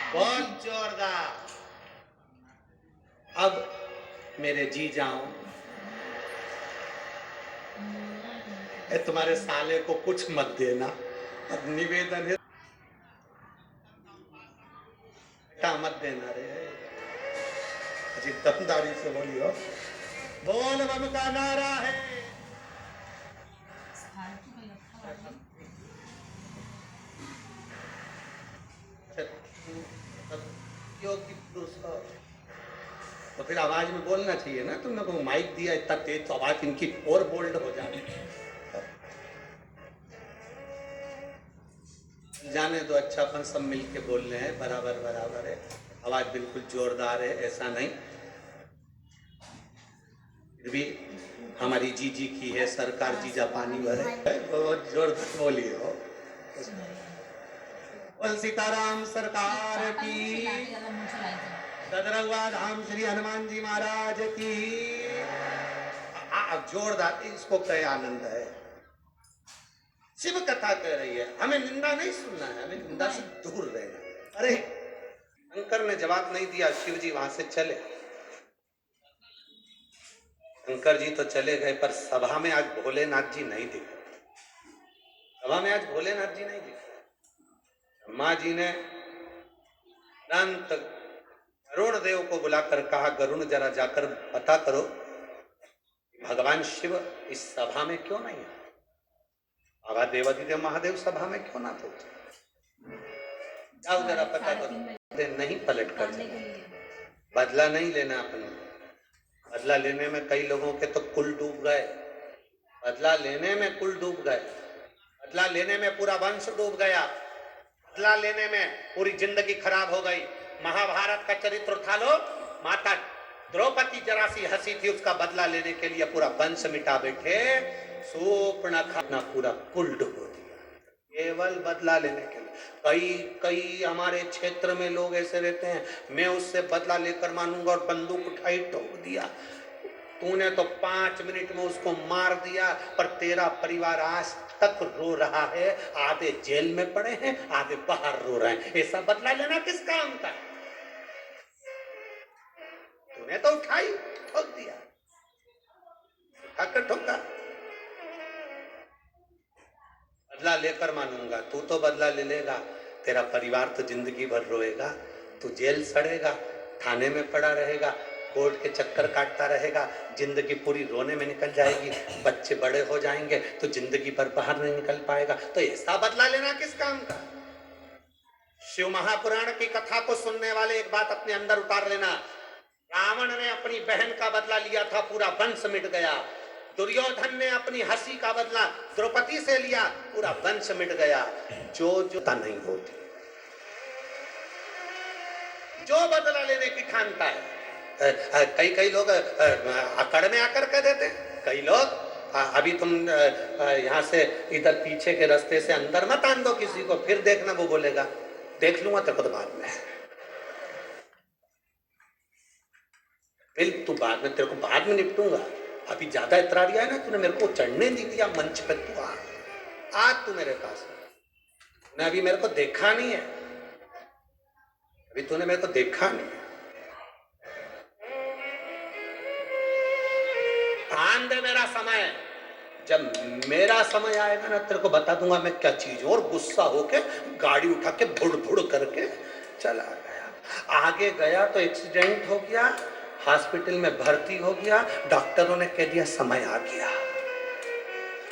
बहुत जोरदार। अब मेरे जी जाओ, तुम्हारे साले को कुछ मत देना। अब निवेदन है, मत देना रे। अजी दमदारी से बोलियो, बोल बम का नारा है। योगी पुरुष हो तो फिर आवाज में बोलना चाहिए ना। तुमने को माइक दिया इतना तेज तो आवाज इनकी और बोल्ड हो जाए। जाने दो, अच्छा अपन सब मिलके बोल रहे हैं, बराबर बराबर है। आवाज बिल्कुल जोरदार है, ऐसा नहीं। फिर भी हमारी जीजी की है सरकार, जीजा पानी भरे। बहुत जोरदार बोलिए हो। बोल सीताराम सरकार की, गदरवा धाम श्री हनुमान जी महाराज की। जोरदार, इसको क्या आनंद है। शिव कथा कह रही है, हमें निंदा नहीं सुनना है, हमें निंदा से दूर रहना। अरे शंकर ने जवाब नहीं दिया, शिव जी वहां से चले। शंकर जी तो चले गए, पर सभा में आज भोलेनाथ जी नहीं दिखे। सभा में आज भोलेनाथ जी नहीं दिखे। माँ जी ने अनंत गरुण देव को बुलाकर कहा, गरुण जरा जाकर पता करो भगवान शिव इस सभा में क्यों नहीं है। बाबा देवादिदेव महादेव सभा में क्यों ना थे। जाओ जरा पता करो। नहीं पलट कर बदला नहीं लेना अपने। बदला लेने में कई लोगों के तो कुल डूब गए। बदला लेने में कुल डूब गए। बदला लेने में पूरा वंश डूब गया। बदला लेने में पूरी जिंदगी खराब हो गई। महाभारत का चरित्र उठा लो, माता द्रौपदी जरा सी हंसी थी, उसका बदला लेने के लिए पूरा वंश मिटा बैठे। सूर्पणखा अपना पूरा कुल डुबो दिया केवल बदला लेने के लिए। कई हमारे क्षेत्र में लोग ऐसे रहते हैं, मैं उससे बदला लेकर मानूंगा, और बंदूक उठाई ठोक दिया। तूने तो 5 मिनट में उसको मार दिया, पर तेरा परिवार आज तक रो रहा है। आधे जेल में पड़े हैं, आधे बाहर रो रहे हैं। ऐसा बदला लेना किस काम का? तूने तो उठाई ठोक दिया, उठाकर ठोका। बदला लेकर मानूंगा, तू तो बदला ले लेगा, तेरा परिवार तो जिंदगी भर रोएगा। तू जेल सड़ेगा, थाने में पड़ा रहेगा, कोर्ट के चक्कर काटता रहेगा, जिंदगी पूरी रोने में निकल जाएगी। बच्चे बड़े हो जाएंगे तो जिंदगी भर बाहर नहीं निकल पाएगा। तो ऐसा बदला लेना किस काम का? शिव महापुराण की कथा को सुनने वाले एक बात अपने अंदर उतार लेना। रावण ने अपनी बहन का बदला लिया था, पूरा वंश मिट गया। दुर्योधन ने अपनी हंसी का बदला द्रौपदी से लिया, पूरा वंश मिट गया। जो नहीं होती, जो बदला लेने की ठानता है। कई लोग अकड़ में आकर कह देते, कई लोग अभी तुम यहाँ से इधर पीछे के रास्ते से अंदर मत आन दो किसी को, फिर देखना वो बोलेगा देख लूंगा तेरे को तो बाद में। फिर तू बाद में, तेरे को बाद में निपटूंगा, अभी ज्यादा इतरारिया है ना, तूने मेरे को चढ़ने नहीं दिया मंच पे। तू आ तू मेरे पास। तूने अभी मेरे को देखा नहीं है, अभी तूने मेरे को देखा नहीं है। ध्यान दे मेरा समय, जब मेरा समय आएगा ना तेरे को बता दूंगा मैं क्या चीज। और गुस्सा होके गाड़ी उठा के भुड़ भुड़ करके चला गया। आगे गया तो एक्सीडेंट हो गया, हॉस्पिटल में भर्ती हो गया, डॉक्टरों ने कह दिया समय आ गया।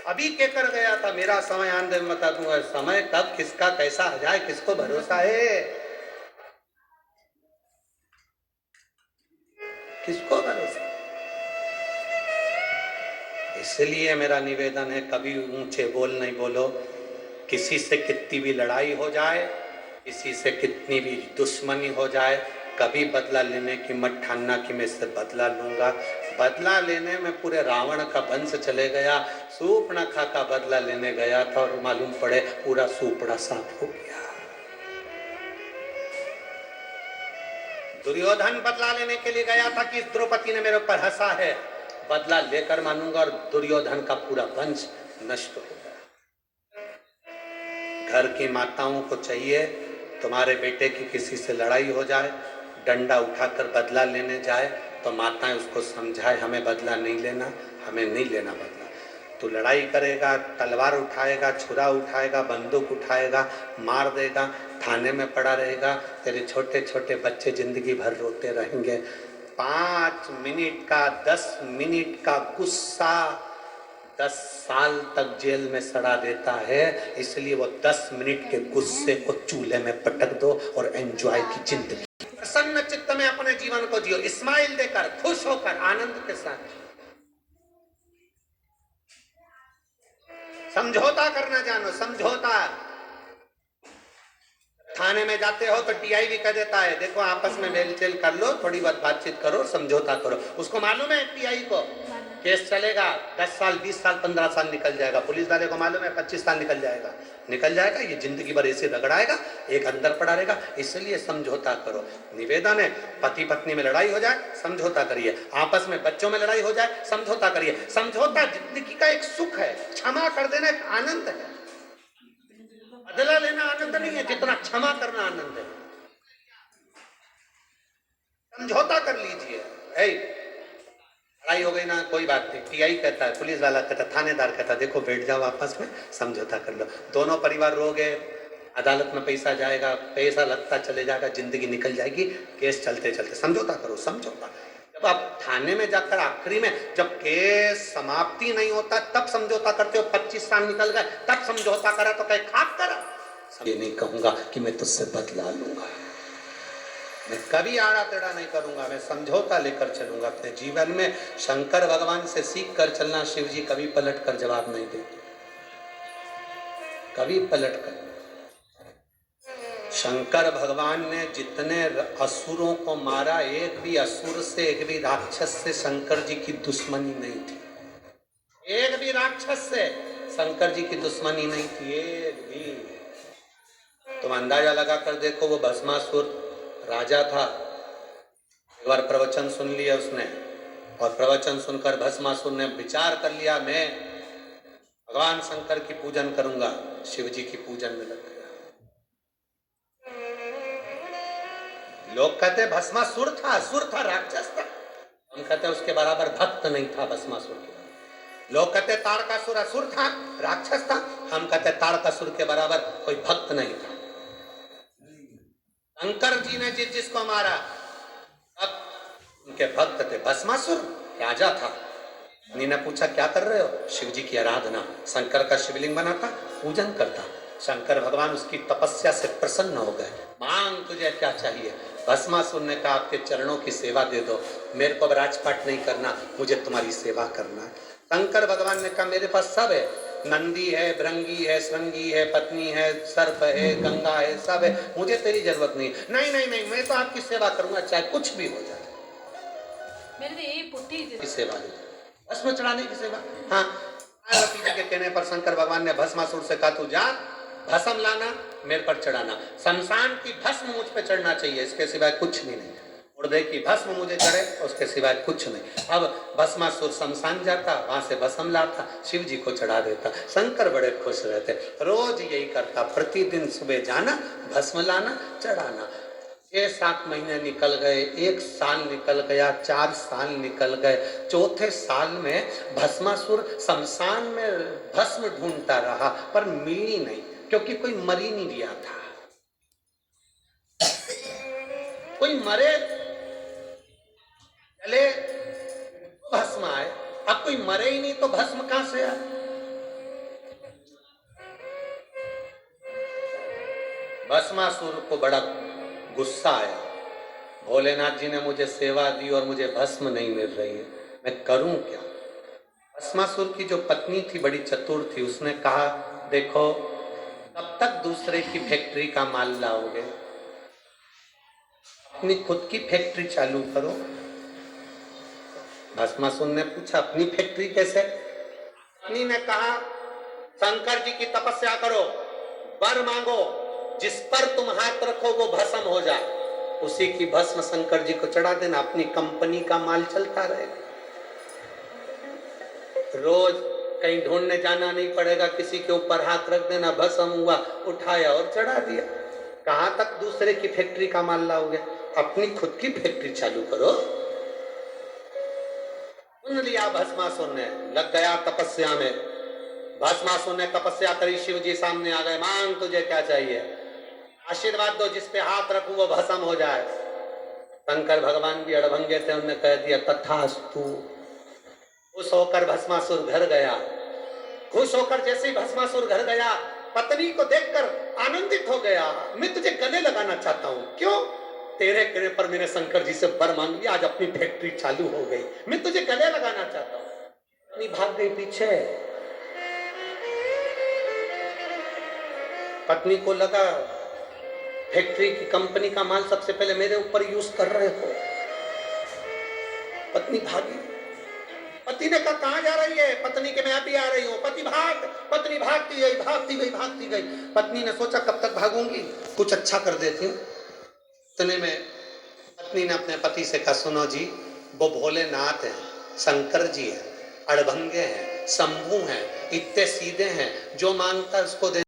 अभी कहकर गया था मेरा समय आने में बता दूंगा। समय कब किसका कैसा आ जाए किसको भरोसा है, किसको भरोसा। इसलिए मेरा निवेदन है, कभी ऊंचे बोल नहीं बोलो। किसी से कितनी भी लड़ाई हो जाए, किसी से कितनी भी दुश्मनी हो जाए, कभी बदला लेने की मत ठानना कि मैं इससे बदला लूंगा। बदला लेने में पूरे रावण का वंश चले गया। सूर्पणखा का बदला लेने गया था और मालूम पड़े पूरा सूपड़ा साफ हो गया। दुर्योधन बदला लेने के लिए गया था कि द्रौपदी ने मेरे ऊपर हंसा है, बदला लेकर मानूंगा, और दुर्योधन का पूरा वंश नष्ट हो गया। घर की माताओं को चाहिए तुम्हारे बेटे की किसी से लड़ाई हो जाए, डंडा उठाकर बदला लेने जाए तो माताएं उसको समझाए हमें बदला नहीं लेना, हमें नहीं लेना बदला। तू लड़ाई करेगा, तलवार उठाएगा, छुरा उठाएगा, बंदूक उठाएगा, मार देगा, थाने में पड़ा रहेगा, तेरे छोटे छोटे बच्चे जिंदगी भर रोते रहेंगे। 5 मिनट का 10 मिनट का गुस्सा 10 साल तक जेल में सड़ा देता है। इसलिए वो 10 मिनट के गुस्से को चूल्हे में पटक दो और एंजॉय की जिंदगी, प्रसन्न चित्त में अपने जीवन को जियो, स्माइल देकर, खुश होकर, आनंद के साथ। समझौता करना जानो, समझौता। थाने में जाते हो तो टीआई भी कह देता है देखो आपस में मेलचेल कर लो, थोड़ी बहुत बातचीत करो, समझौता करो। उसको मालूम है टीआई को केस चलेगा 10 साल 20 साल 15 साल निकल जाएगा। पुलिस वाले को मालूम है 25 साल निकल जाएगा, ये जिंदगी भर ऐसे रगड़ाएगा, एक अंदर पड़ा रहेगा। इसलिए समझौता करो। निवेदन है, पति पत्नी में लड़ाई हो जाए समझौता करिए, आपस में बच्चों में लड़ाई हो जाए समझौता करिए। समझौता जिंदगी का एक सुख है, क्षमा कर देना एक आनंद है। बदला लेना आनंद नहीं है जितना क्षमा करना आनंद है। समझौता कर लीजिए। लड़ाई हो गई ना, कोई बात नहीं, टीआई कहता है, पुलिस वाला कहता है, थानेदार कहता है देखो बैठ जाओ आपस में समझौता कर लो। दोनों परिवार रो गए, अदालत में पैसा जाएगा, पैसा लगता चले जाएगा, जिंदगी निकल जाएगी, केस चलते चलते। समझौता करो, समझौता। जब आप थाने में जाकर आखिरी में जब केस समाप्ति नहीं होता तब समझौता करते हो, 25 साल निकल गए तब समझौता करा तो कहीं खाक करा। ये नहीं कहूंगा कि मैं तुझसे बदला लूंगा, मैं कभी आड़ा टेढ़ा नहीं करूंगा, मैं समझौता लेकर चलूंगा अपने जीवन में। शंकर भगवान से सीख कर चलना। शिव जी कभी पलट कर जवाब नहीं देते, कभी पलट कर। शंकर भगवान ने जितने असुरों को मारा, एक भी असुर से, एक भी राक्षस से शंकर जी की दुश्मनी नहीं थी। एक भी राक्षस से शंकर जी की दुश्मनी नहीं थी, एक भी। तुम अंदाजा लगा कर देखो, वो भस्मासुर राजा था, एक बार प्रवचन सुन लिया उसने, और प्रवचन सुनकर भस्मासुर ने विचार कर लिया मैं भगवान शंकर की पूजन करूंगा, शिव जी की पूजन में लग गया। लोग कहते भस्मासुर था, असुर था, राक्षस था। हम कहते उसके बराबर भक्त नहीं था भस्मासुर के। लोग कहते तारकासुर असुर था, राक्षस था। हम कहते तारकासुर के बराबर कोई भक्त नहीं था। शंकर जी ने जिसको मारा अब उनके भक्त थे। भस्मासुर राजा था। रानी ने पूछा क्या कर रहे हो? शिव जी की आराधना। शंकर का शिवलिंग बना था, पूजन करता। शंकर भगवान उसकी तपस्या से प्रसन्न हो गए। मांग तुझे क्या चाहिए? भस्मासुर ने कहा आपके चरणों की सेवा दे दो, मेरे को राजपाट नहीं करना, मुझे तुम्हारी सेवा करना है। शंकर भगवान ने कहा मेरे पास सब है, नंदी है, भृंगी है, श्रृंगी है, पत्नी है, सर्प है, गंगा है, सब है, मुझे तेरी जरूरत नहीं। नहीं नहीं नहीं, मैं तो आपकी सेवा करूंगा चाहे कुछ भी हो जाए, मेरे ये पुट्टी की सेवा दे, भस्म चढ़ाने की सेवा। हाँ, पार्वती जी के कहने पर शंकर भगवान ने भस्मासुर से कहा तू जा, भस्म लाना, मेरे पर चढ़ाना। शमशान की भस्म मुझ पे चढ़ना चाहिए, इसके सिवाय कुछ भी नहीं। मुर्दे की भस्म मुझे चढ़े, उसके सिवाय कुछ नहीं। अब भस्मासुर शमशान जाता, वहां से भस्म लाता, शिव जी को चढ़ा देता। शंकर बड़े खुश रहते, रोज यही करता, प्रतिदिन सुबह जाना, भस्म लाना, चढ़ाना। 6-7 महीने निकल गए, 1 साल निकल गया, 4 साल निकल गए। चौथे साल में भस्मासुर शमशान में भस्म ढूंढता रहा पर मिली नहीं, क्योंकि कोई मर ही नहीं दिया था। कोई मरे चले तो भस्म आए, अब कोई मरे ही नहीं तो भस्म कहां से आए? भस्मासुर को बड़ा गुस्सा आया, भोलेनाथ जी ने मुझे सेवा दी और मुझे भस्म नहीं मिल रही है, मैं करूं क्या? भस्मासुर की जो पत्नी थी बड़ी चतुर थी, उसने कहा देखो कब तक दूसरे की फैक्ट्री का माल लाओगे, अपनी खुद की फैक्ट्री चालू करो। भस्मासुर ने पूछा अपनी फैक्ट्री कैसे? पत्नी ने कहा शंकर जी की तपस्या करो, वर मांगो, जिस पर तुम हाथ रखो वो भस्म हो जाए, उसी की भस्म शंकर जी को चढ़ा देना, अपनी कंपनी का माल चलता रहेगा। रोज कहीं ढूंढने जाना नहीं पड़ेगा, किसी के ऊपर हाथ रख देना, भस्म हुआ, उठाया और चढ़ा दिया। कहां तक दूसरे की फैक्ट्री का माल लाओगे? अपनी खुद की फैक्ट्री चालू करो। सुन लिया भस्मासुर ने, लग गया तपस्या में। भस्मासुर ने तपस्या करी, शिव जी सामने आ गए, मांग तुझे क्या चाहिए, आशीर्वाद दो, जिस पे हाथ रखूं वो भस्म हो जाए। शंकर भगवान भी अड़भंगे थे, उन्होंने कह दिया तथास्तु। खुश होकर भस्मासुर घर गया। खुश होकर जैसे ही भस्मासुर घर गया, पत्नी को देखकर आनंदित हो गया। मैं तुझे गले लगाना चाहता हूं। क्यों? तेरे कहने पर मैंने शंकर जी से वर मांग लिया, आज अपनी फैक्ट्री चालू हो गई, मैं तुझे गले लगाना चाहता हूं। पत्नी भाग गई पीछे। पत्नी को लगा फैक्ट्री की कंपनी का माल सबसे पहले मेरे ऊपर यूज कर रहे हो। पत्नी भागी। पति ने कहा कहां जा रही है? पत्नी के मैं अभी आ रही हूं। पति भाग। पत्नी भागती गई, भागती गई, भागती गई। पत्नी ने सोचा कब तक भागूंगी, कुछ अच्छा कर देती हूँ। इतने में पत्नी ने अपने पति से कहा सुनो जी, वो भोलेनाथ हैं, शंकर जी हैं, अड़भंगे हैं, शंभू हैं, इतने सीधे हैं, जो मांगता है उसको दे